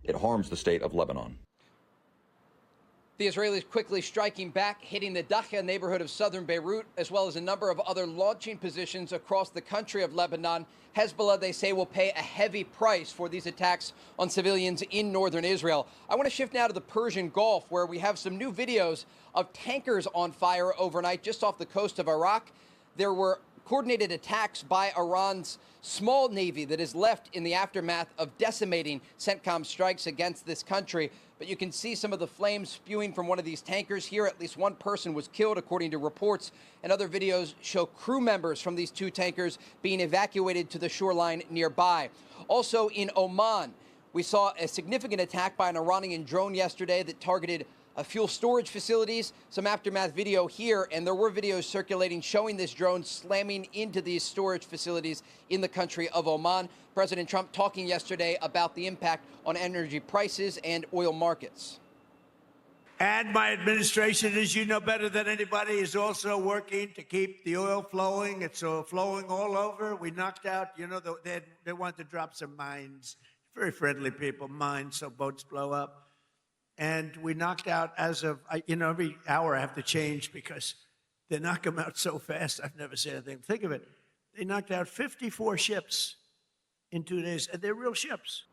it harms the state of Lebanon. The Israelis quickly striking back, hitting the Dakhla neighborhood of southern Beirut, as well as a number of other launching positions across the country of Lebanon. Hezbollah, they say, will pay a heavy price for these attacks on civilians in northern Israel. I want to shift now to the Persian Gulf, where we have some new videos of tankers on fire overnight just off the coast of Iraq. There were coordinated attacks by Iran's small navy that is left in the aftermath of decimating CENTCOM strikes against this country. But you can see some of the flames spewing from one of these tankers here. At least one person was killed, according to reports. And other videos show crew members from these two tankers being evacuated to the shoreline nearby. Also in Oman, we saw a significant attack by an Iranian drone yesterday that targeted fuel storage facilities. Some aftermath video here, and there were videos circulating showing this drone slamming into these storage facilities in the country of Oman. President Trump talking yesterday about the impact on energy prices and oil markets. And my administration, as you know better than anybody, is also working to keep the oil flowing. It's flowing all over. We knocked out, they wanted to drop some mines. Very friendly people, mines, so boats blow up. And we knocked out, as of, every hour I have to change because they knock them out so fast. I've never seen anything. Think of it. They knocked out 54 ships in 2 days, and they're real ships.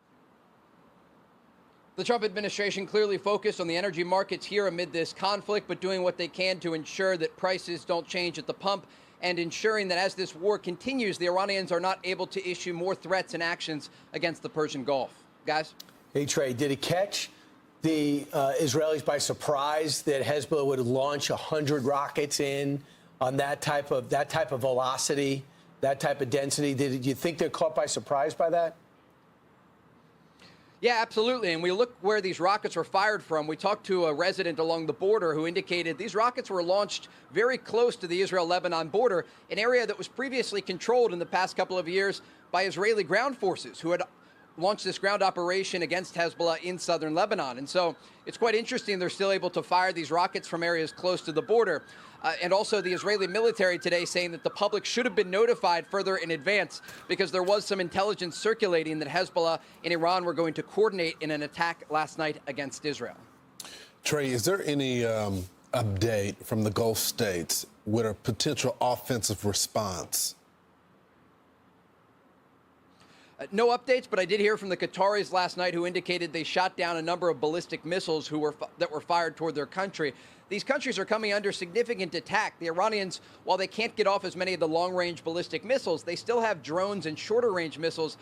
The Trump administration clearly focused on the energy markets here amid this conflict, but doing what they can to ensure that prices don't change at the pump and ensuring that as this war continues, the Iranians are not able to issue more threats and actions against the Persian Gulf. Guys? Hey, Trey, did it catch the Israelis by surprise that Hezbollah would launch 100 rockets in on that type of velocity, that type of density? Did you think they're caught by surprise by that? Yeah, absolutely. And we look where these rockets were fired from. We talked to a resident along the border who indicated these rockets were launched very close to the Israel-Lebanon border, an area that was previously controlled in the past couple of years by Israeli ground forces who had launched this ground operation against Hezbollah in southern Lebanon. And so it's quite interesting they're still able to fire these rockets from areas close to the border. And also the Israeli military today saying that the public should have been notified further in advance because there was some intelligence circulating that Hezbollah and Iran were going to coordinate in an attack last night against Israel. Trey, is there any update from the Gulf states with a potential offensive response? No updates, but I did hear from the Qataris last night who indicated they shot down a number of ballistic missiles that were fired toward their country. These countries are coming under significant attack. The Iranians, while they can't get off as many of the long-range ballistic missiles, they still have drones and shorter-range missiles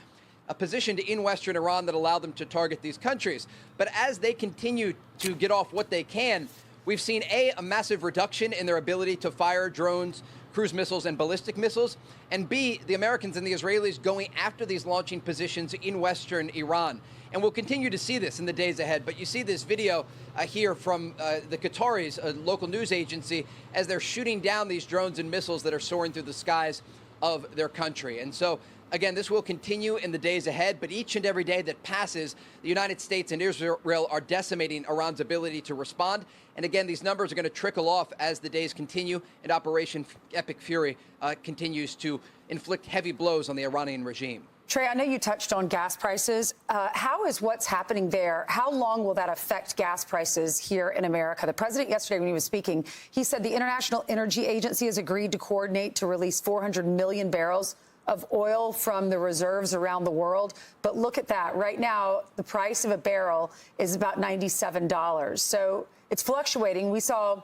positioned in western Iran that allow them to target these countries. But as they continue to get off what they can, we've seen, A, a massive reduction in their ability to fire drones, cruise missiles, and ballistic missiles, and B, the Americans and the Israelis going after these launching positions in western Iran. And we'll continue to see this in the days ahead. But you see this video here from the Qataris, a local news agency, as they're shooting down these drones and missiles that are soaring through the skies of their country. And so, again, this will continue in the days ahead, but each and every day that passes, the United States and Israel are decimating Iran's ability to respond. And again, these numbers are going to trickle off as the days continue, and Operation Epic Fury continues to inflict heavy blows on the Iranian regime. Trey, I know you touched on gas prices. How is what's happening there? How long will that affect gas prices here in America? The president yesterday, when he was speaking, he said the International Energy Agency has agreed to coordinate to release 400 million barrels of oil from the reserves around the world. But look at that. Right now, the price of a barrel is about $97. So it's fluctuating. We saw,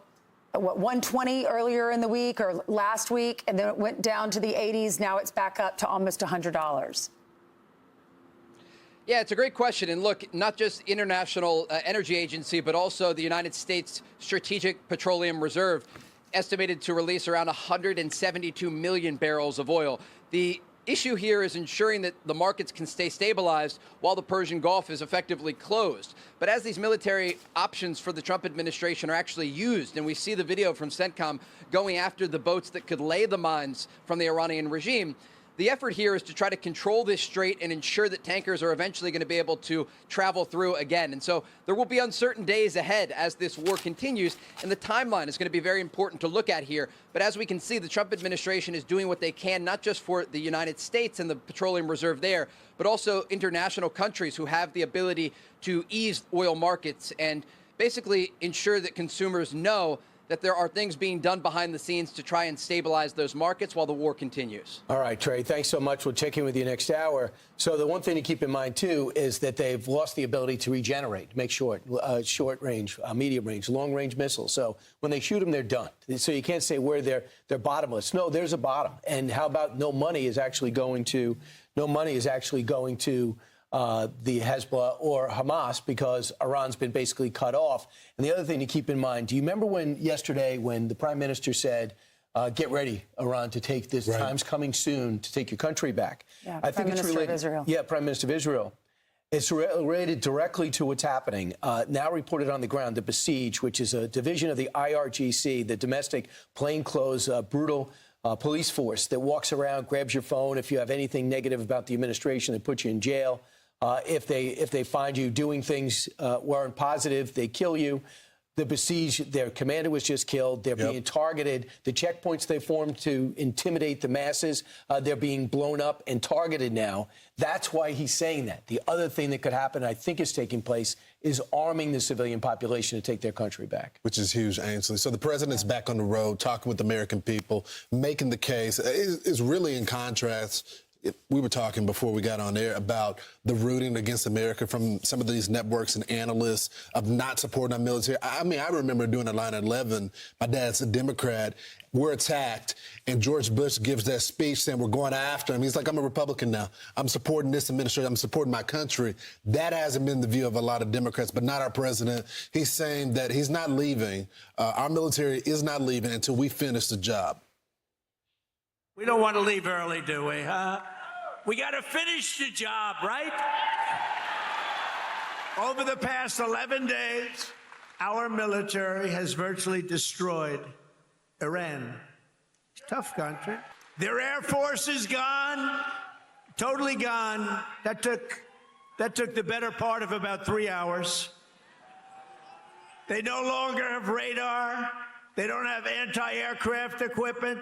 what, 120 earlier in the week or last week, and then it went down to the 80s. Now it's back up to almost $100. Yeah, it's a great question. And look, not just International Energy Agency, but also the United States Strategic Petroleum Reserve estimated to release around 172 million barrels of oil. The issue here is ensuring that the markets can stay stabilized while the Persian Gulf is effectively closed. But as these military options for the Trump administration are actually used, and we see the video from CENTCOM going after the boats that could lay the mines from the Iranian regime, the effort here is to try to control this strait and ensure that tankers are eventually going to be able to travel through again. And so there will be uncertain days ahead as this war continues, and the timeline is going to be very important to look at here. But as we can see, the Trump administration is doing what they can, not just for the United States and the petroleum reserve there, but also international countries who have the ability to ease oil markets and basically ensure that consumers know that there are things being done behind the scenes to try and stabilize those markets while the war continues. All right, Trey, thanks so much. We'll check in with you next hour. So the one thing to keep in mind, too, is that they've lost the ability to regenerate, make short range, medium range, long range missiles. So when they shoot them, they're done. So you can't say where they're bottomless. No, there's a bottom. And how about no money is actually going to the Hezbollah or Hamas, because Iran's been basically cut off. And the other thing to keep in mind, do you remember yesterday when the prime minister said, get ready, Iran, to take this, right, time's coming soon to take your country back? Yeah, I think Prime Minister of Israel. Yeah, Prime Minister of Israel. It's related directly to what's happening. Now reported on the ground, the Besiege, which is a division of the IRGC, the domestic plainclothes, brutal police force that walks around, grabs your phone. If you have anything negative about the administration, they put you in jail. If they find you doing things weren't positive, they kill you. The Besiege, their commander was just killed. They're being targeted. The checkpoints they formed to intimidate the masses, they're being blown up and targeted now. That's why he's saying that. The other thing that could happen, I think is taking place, is arming the civilian population to take their country back. Which is huge, Ainsley. So the president's back on the road, talking with the American people, making the case. It's really in contrast. We were talking before we got on air about the rooting against America from some of these networks and analysts of not supporting our military. I mean, I remember doing a line at 11. My dad's a Democrat. We're attacked. And George Bush gives that speech saying we're going after him. He's like, I'm a Republican now. I'm supporting this administration. I'm supporting my country. That hasn't been the view of a lot of Democrats, but not our president. He's saying that he's not leaving. Our military is not leaving until we finish the job. We don't want to leave early, do we, huh? We got to finish the job, right? Over the past 11 days, our military has virtually destroyed Iran. It's a tough country. Their air force is gone, totally gone. That took the better part of about 3 hours. They no longer have radar. They don't have anti-aircraft equipment.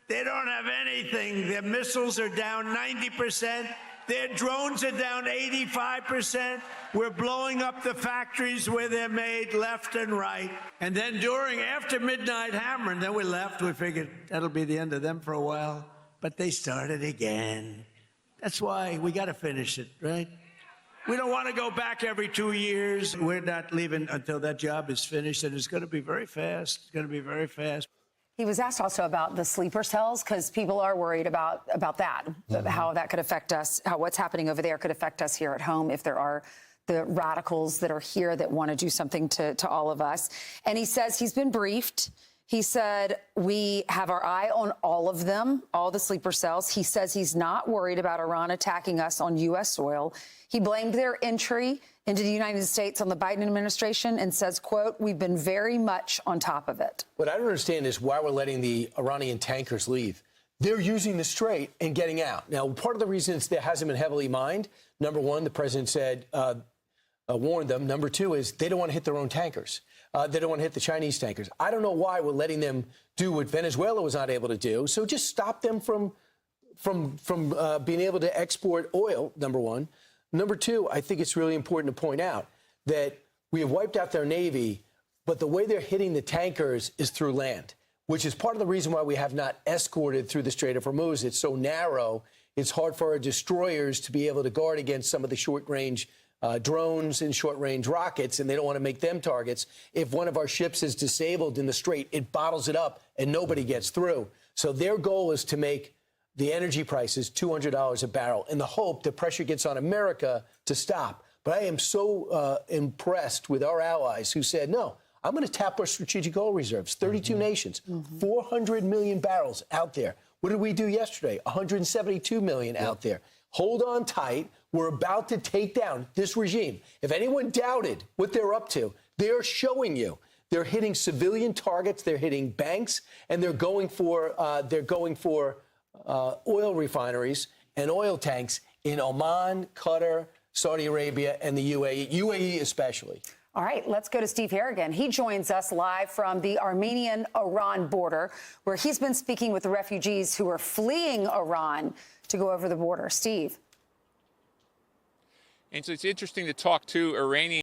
They don't have anything. Their missiles are down 90%. Their drones are down 85%. We're blowing up the factories where they're made left and right. And then after midnight hammering, then we left. We figured that'll be the end of them for a while. But they started again. That's why we got to finish it, right? We don't want to go back every 2 years. We're not leaving until that job is finished, and it's going to be very fast. It's going to be very fast. He was asked also about the sleeper cells, because people are worried about that, how that could affect us, how what's happening over there could affect us here at home if there are the radicals that are here that want to do something to all of us. And he says he's been briefed. He said, we have our eye on all of them, all the sleeper cells. He says he's not worried about Iran attacking us on U.S. soil. He blamed their entry into the United States on the Biden administration and says, quote, we've been very much on top of it. What I don't understand is why we're letting the Iranian tankers leave. They're using the strait and getting out. Now, part of the reason there hasn't been heavily mined, number one, the president said, warned them. Number two is they don't want to hit their own tankers. They don't want to hit the Chinese tankers. I don't know why we're letting them do what Venezuela was not able to do. So just stop them from being able to export oil, number one. Number two, I think it's really important to point out that we have wiped out their Navy, but the way they're hitting the tankers is through land, which is part of the reason why we have not escorted through the Strait of Hormuz. It's so narrow, it's hard for our destroyers to be able to guard against some of the short-range drones and short-range rockets, and they don't want to make them targets. If one of our ships is disabled in the strait, it bottles it up and nobody gets through. So their goal is to make the energy prices $200 a barrel in the hope that pressure gets on America to stop. But I am so impressed with our allies who said, no, I'm going to tap our strategic oil reserves, 32 nations, 400 million barrels out there. What did we do yesterday? 172 million out there. Hold on tight. We're about to take down this regime. If anyone doubted what they're up to, they're showing you. They're hitting civilian targets. They're hitting banks, and they're going for oil refineries and oil tanks in Oman, Qatar, Saudi Arabia, and the UAE especially. All right, let's go to Steve Harrigan. He joins us live from the Armenian-Iran border, where he's been speaking with the refugees who are fleeing Iran to go over the border. Steve. And so it's interesting to talk to Iranian